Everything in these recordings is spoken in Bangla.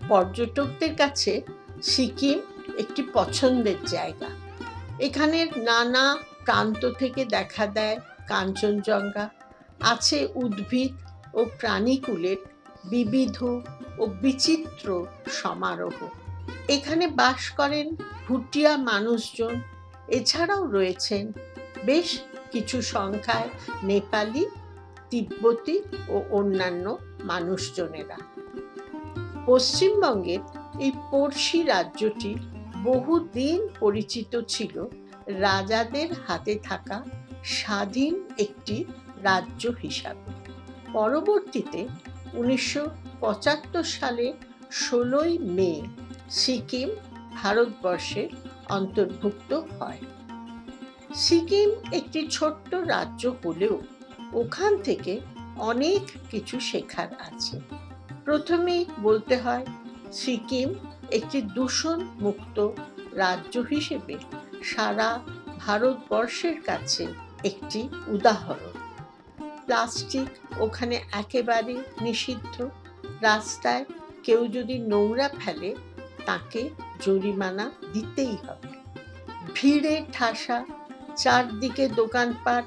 পর্যটকদের কাছে সিকিম একটি পছন্দের জায়গা। এখানের নানা প্রান্ত থেকে দেখা দেয় কাঞ্চনজঙ্ঘা, আছে উদ্ভিদ ও প্রাণীকুলের বিবিধ ও বিচিত্র সমারোহ। এখানে বাস করেন ভুটিয়া মানুষজন, এছাড়াও রয়েছেন বেশ কিছু সংখ্যায় নেপালি, তিব্বতী ও অন্যান্য মানুষজনেরা। পশ্চিমবঙ্গের এই পড়শি রাজ্যটি বহুদিন পরিচিত ছিল রাজাদের হাতে থাকা স্বাধীন একটি রাজ্য হিসাবে। পরবর্তীতে 1975 সালে 16ই মে সিকিম ভারতবর্ষের অন্তর্ভুক্ত হয়। সিকিম একটি ছোট্ট রাজ্য হলেও ওখান থেকে অনেক কিছু শেখার আছে। প্রথমেই বলতে হয়, সিকিম একটি দূষণ মুক্ত রাজ্য হিসেবে সারা ভারতবর্ষের কাছে একটি উদাহরণ। প্লাস্টিক ওখানে একেবারে নিষিদ্ধ। রাস্তায় কেউ যদি নোংরা ফেলে তাকে জরিমানা দিতেই হবে। ভিড়ে ঠাসা, চারদিকে দোকানপাট,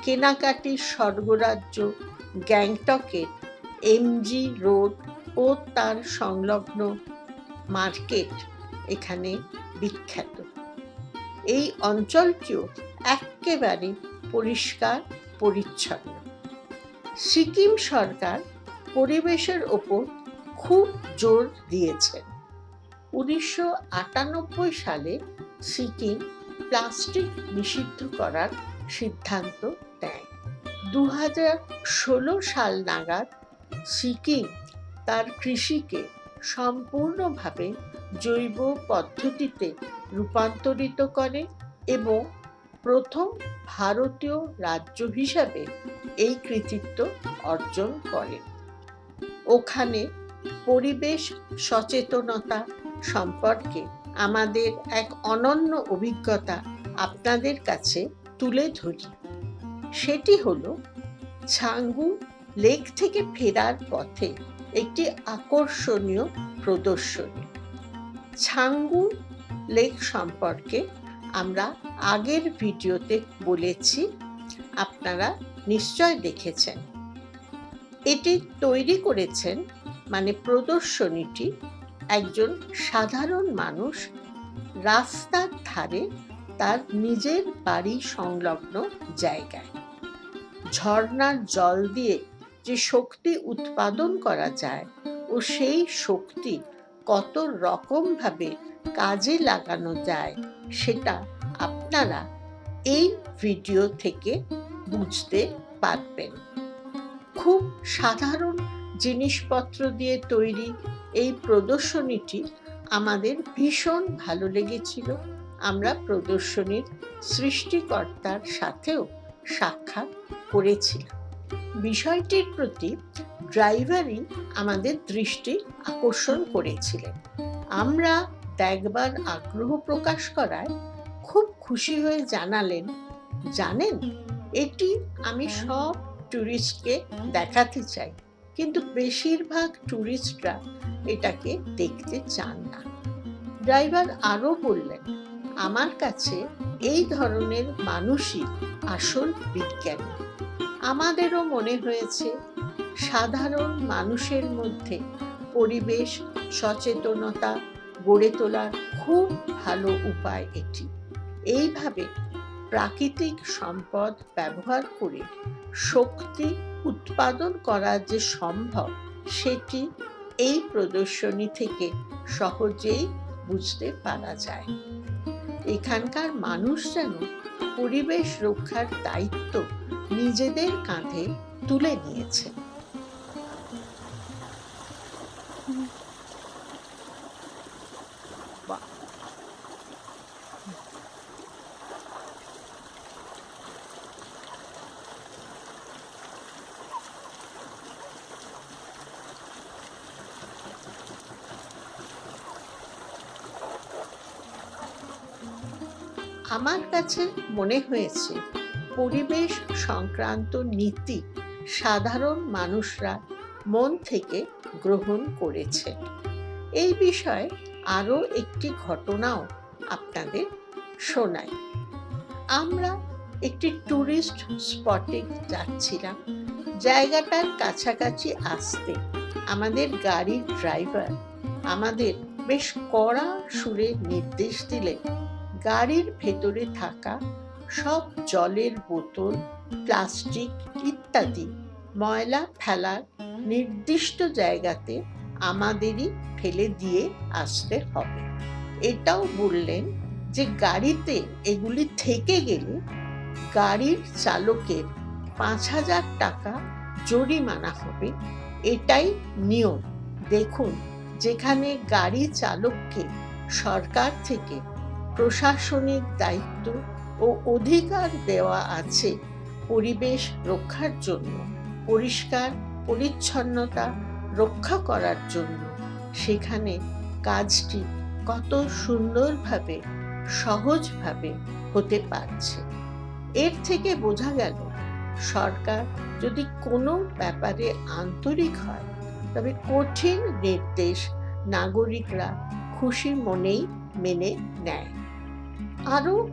কেনাকাটির স্বর্গরাজ্য গ্যাংটকের এমজি রোড ও তার সংলগ্ন মার্কেট এখানে বিখ্যাত। এই অঞ্চলটিও একেবারে পরিষ্কার পরিচ্ছন্ন। সিকিম সরকার পরিবেশের ওপর খুব জোর দিয়েছেন। 1998 সালে সিকিম প্লাস্টিক নিষিদ্ধ করার সিদ্ধান্ত নেয়। 2016 সাল নাগাদ সিকিম তার কৃষিকে সম্পূর্ণভাবে জৈব পদ্ধতিতে রূপান্তরিত করে এবং প্রথম ভারতীয় রাজ্য হিসাবে এই কৃতিত্ব অর্জন করে। ওখানে পরিবেশ সচেতনতা সম্পর্কে আমাদের এক অনন্য অভিজ্ঞতা আপনাদের কাছে তুলে ধরি। সেটি হলো ছাঙ্গু লেক থেকে ফেরার পথে একটি আকর্ষণীয় প্রদর্শনী। ছাঙ্গু লেক সম্পর্কে আমরা আগের ভিডিওতে বলেছি, আপনারা নিশ্চয় দেখেছেন। এটি তৈরি করেছেন, মানে প্রদর্শনীটি, একজন সাধারণ মানুষ রাস্তার ধারে তার নিজের বাড়ি সংলগ্ন জায়গায়। ঝর্ণার জল দিয়ে যে শক্তি উৎপাদন করা যায় ও সেই শক্তি কত রকমভাবে কাজে লাগানো যায় সেটা আপনারা এই ভিডিও থেকে বুঝতে পারবেন। খুব সাধারণ জিনিসপত্র দিয়ে তৈরি এই প্রদর্শনীটি আমাদের ভীষণ ভালো লেগেছিল। আমরা প্রদর্শনীর সৃষ্টিকর্তার সাথেও সাক্ষাৎ করেছিলাম। বিষয়টির প্রতি ড্রাইভারই আমাদের দৃষ্টি আকর্ষণ করেছিলেন। আমরা দেখবার আগ্রহ প্রকাশ করায় খুব খুশি হয়ে জানালেন, জানেন, এটি আমি সব ট্যুরিস্টকে দেখাতে চাই, কিন্তু বেশিরভাগ ট্যুরিস্টরা এটাকে দেখতে চান না। ড্রাইভার আরও বললেন, আমার কাছে এই ধরনের মানুষই আসল বিজ্ঞানী। আমাদেরও মনে হয়েছে সাধারণ মানুষের মধ্যে পরিবেশ সচেতনতা গড়ে তোলার খুব ভালো উপায় এটি। এইভাবে প্রাকৃতিক সম্পদ ব্যবহার করে শক্তি উৎপাদন করা যে সম্ভব সেটি এই প্রদর্শনী থেকে সহজেই বুঝতে পারা যায়। এখানকার মানুষ যেন পরিবেশ রক্ষার দায়িত্ব নিজেদের কাঁধে তুলে নিয়েছে। আমার কাছে মনে হয়েছে পরিবেশ সংক্রান্ত নীতি সাধারণ মানুষরা মন থেকে গ্রহণ করেছে। এই বিষয়ে আরও একটি ঘটনাও আপনাদের শোনাই। আমরা একটি ট্যুরিস্ট স্পটে যাচ্ছিলাম। জায়গাটার কাছাকাছি আসতে আমাদের গাড়ির ড্রাইভার আমাদের বেশ কড়া সুরে নির্দেশ দিলেন গাড়ির ভেতরে থাকা সব জলের বোতল, প্লাস্টিক ইত্যাদি ময়লা ফেলার নির্দিষ্ট জায়গাতে আমাদেরই ফেলে দিয়ে আসতে হবে। এটাও বললেন যে গাড়িতে এগুলি থেকে গেলে গাড়ির চালকের 5,000 টাকা জরিমানা হবে। এটাই নিয়ম। দেখুন, যেখানে গাড়ি চালককে সরকার থেকে প্রশাসনিক দায়িত্ব ও অধিকার দেওয়া আছে পরিবেশ রক্ষার জন্য, পরিষ্কার পরিচ্ছন্নতা রক্ষা করার জন্য, সেখানে কাজটি কত সুন্দরভাবে সহজভাবে হতে পারছে। এর থেকে বোঝা গেল সরকার যদি কোনো ব্যাপারে আন্তরিক হয় তবে কঠিন নির্দেশ নাগরিকরা খুশি মনেই মেনে নেয়। আরও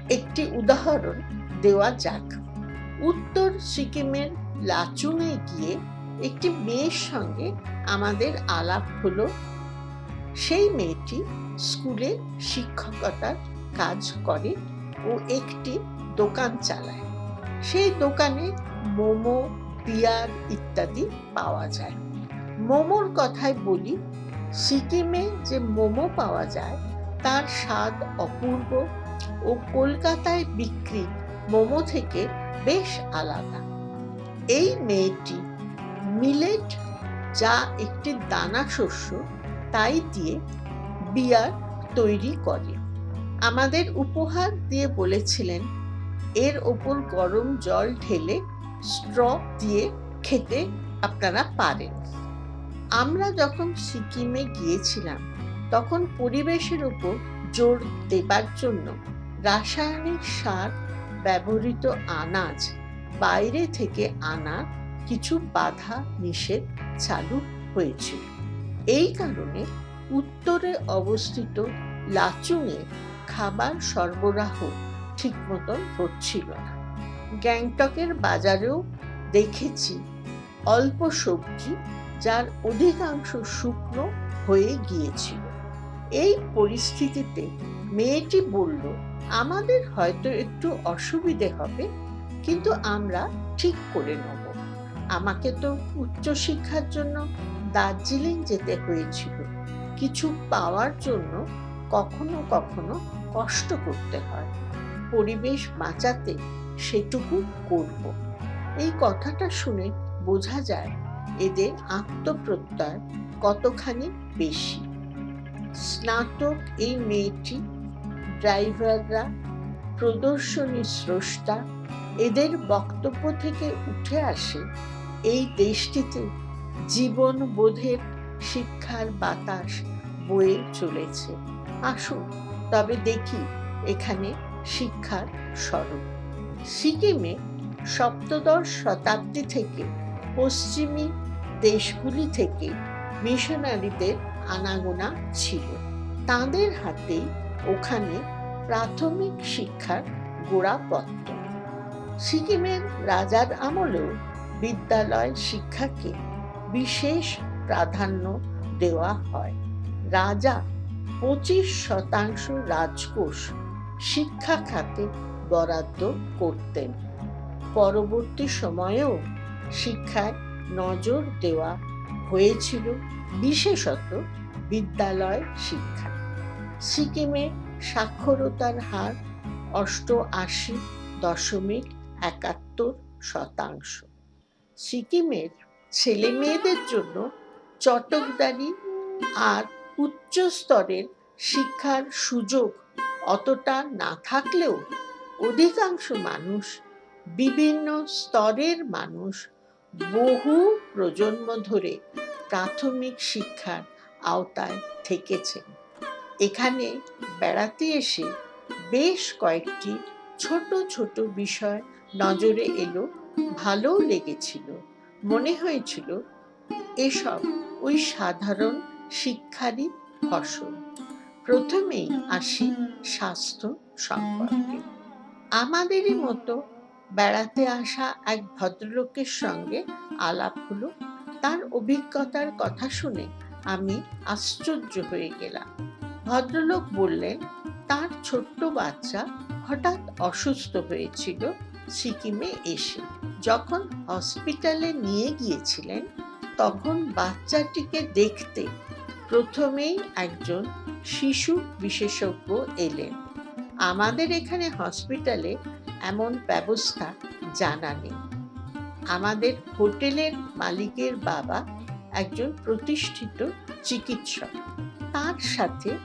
একটি উদাহরণ দেওয়া যাক। উত্তর সিকিমের লাচুংয়ে গিয়ে একটি মেয়ের সঙ্গে আমাদের আলাপ হলো। সেই মেয়েটি স্কুলে শিক্ষকতার কাজ করে ও একটি দোকান চালায়। সেই দোকানে মোমো, বিয়ার ইত্যাদি পাওয়া যায়। মোমোর কথাই বলি, সিকিমে যে মোমো পাওয়া যায় তার স্বাদ অপূর্ব ও কলকাতায় বিক্রি মোমো থেকে বেশ আলাদা। এই মেয়েটি মিলেট, যা একটি দানা শস্য, তাই দিয়ে বিয়ার তৈরি করে। আমাদের উপহার দিয়ে বলেছিলেন এর ওপর গরম জল ঢেলে স্ট্র দিয়ে খেতে আপনারা পারেন। আমরা যখন সিকিমে গিয়েছিলাম তখন পরিবেশের উপর জোর দেবার জন্য রাসায়নিক সার ব্যবহৃত আনাজ বাইরে থেকে আনা কিছু বাধা নিষেধ চালু হয়েছিল। এই কারণে উত্তরে অবস্থিত লাচুংয়ে খাবার সরবরাহ ঠিক মতন হচ্ছিল না। গ্যাংটকের বাজারেও দেখেছি অল্প সবজি, যার অধিকাংশ শুকনো হয়ে গিয়েছিল। এই পরিস্থিতিতে মেয়েটি বলল, আমাদের হয়তো একটু অসুবিধে হবে, কিন্তু আমরা ঠিক করে নেব। আমাকে তো উচ্চশিক্ষার জন্য দার্জিলিং যেতে হয়েছিল। কিছু পাওয়ার জন্য কখনো কখনো কষ্ট করতে হয়। পরিবেশ বাঁচাতে সেটুকু করব। এই কথাটা শুনে বোঝা যায় এদের আত্মপ্রত্যয় কতখানি বেশি। স্নাতক এই মেয়েটি, ড্রাইভাররা, প্রদর্শনী স্রষ্টা, এদের বক্তব্য থেকে উঠে আসে এই দেশটিতে জীবনবোধের শিক্ষার বাতাস বয়ে চলেছে। আসুন তবে দেখি এখানে শিক্ষার স্বরূপ। সিকিমে সপ্তদশ শতাব্দী থেকে পশ্চিমী দেশগুলি থেকে মিশনারিদের আনাগোনা ছিল। তাঁদের হাতেই ওখানে প্রাথমিক শিক্ষার গোড়াপত্তন। সিকিমের রাজার আমলেও বিদ্যালয় শিক্ষাকে বিশেষ প্রাধান্য দেওয়া হয়। রাজা 25% রাজকোষ শিক্ষা খাতে বরাদ্দ করতেন। পরবর্তী সময়েও শিক্ষায় নজর দেওয়া হয়েছিল, বিশেষত বিদ্যালয় শিক্ষা। সিকিমে সাক্ষরতার হার 88.71%। সিকিমের ছেলে মেয়েদের জন্য চটকদারি আর উচ্চ স্তরের শিক্ষার সুযোগ অতটা না থাকলেও অধিকাংশ মানুষ, বিভিন্ন স্তরের মানুষ বহু প্রজন্ম ধরে প্রাথমিক শিক্ষার আওতায় থেকেছেন। এখানে বেড়াতে এসে বেশ কয়েকটি ছোট ছোট বিষয় নজরে এলো, ভালোও লেগেছিল। মনে হয়েছিল এসব ওই সাধারণ শিক্ষারই ফসল। প্রথমেই আসি স্বাস্থ্য সম্পর্কে। আমাদেরই মতো বেড়াতে আসা এক ভদ্রলোকের সঙ্গে আলাপ হলো। তার অভিজ্ঞতার কথা শুনে আমি আশ্চর্য হয়ে গেলাম। ভদ্রলোক বললেন, তার ছোট্ট বাচ্চা হঠাৎ অসুস্থ হয়েছিল সিকিমে এসে। যখন হসপিটালে নিয়ে গিয়েছিলেন, তখন বাচ্চাটিকে দেখতে প্রথমেই একজন শিশু বিশেষজ্ঞ এলেন। আমাদের এখানে হসপিটালে এমন ব্যবস্থা জানা নেই। আমাদের হোটেলের মালিকের বাবা একজন প্রতিষ্ঠিত চিকিৎসক। তার সাথে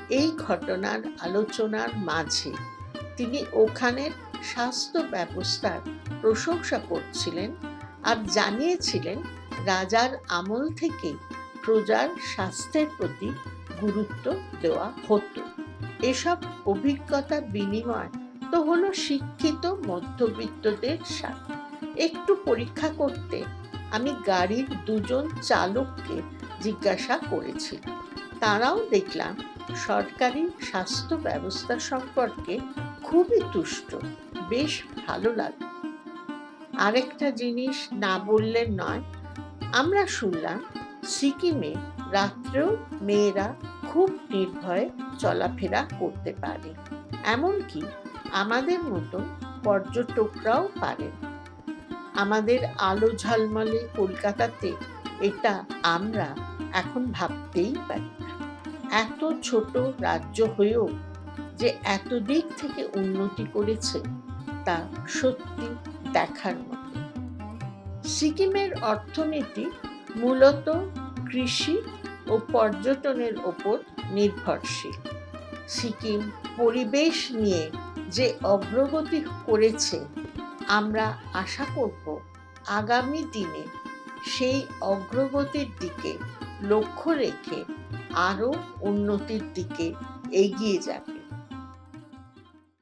এই ঘটনার আলোচনার মাঝে তিনি ওখানের স্বাস্থ্য ব্যবস্থার প্রশংসা করছিলেন আর জানিয়েছিলেন রাজার আমল থেকে প্রজার স্বাস্থ্যের প্রতি গুরুত্ব দেওয়া হতো। এসব অভিজ্ঞতা বিনিময় তো হলো শিক্ষিত মধ্যবিত্তদের সাথে। একটু পরীক্ষা করতে আমি গাড়ির দুজন চালককে জিজ্ঞাসা করেছিলাম। তারাও দেখলাম সরকারি স্বাস্থ্য ব্যবস্থা সম্পর্কে খুবই তুষ্ট। বেশ ভালো লাগে। আরেকটা জিনিস না বললে নয়, আমরা শুনলাম সিকিমে রাত্রেও মেয়েরা খুব নির্ভয়ে চলাফেরা করতে পারে। এমনকি আমাদের মতো পর্যটকরাও পারেন। আমাদের আলো ঝলমলে কলকাতাতে এটা আমরা এখন ভাবতেই পারি না। এত ছোট রাজ্য হয়েও যে এত দিক থেকে উন্নতি করেছে, তা সত্যি দেখার মতো। সিকিমের অর্থনীতি মূলত কৃষি ও পর্যটনের ওপর নির্ভরশীল। সিকিম পরিবেশ নিয়ে যে অগ্রগতি করেছে, আমরা আশা করব আগামী দিনে সেই অগ্রগতির দিকে লক্ষ্য রেখে আরও উন্নতির দিকে এগিয়ে যাবে।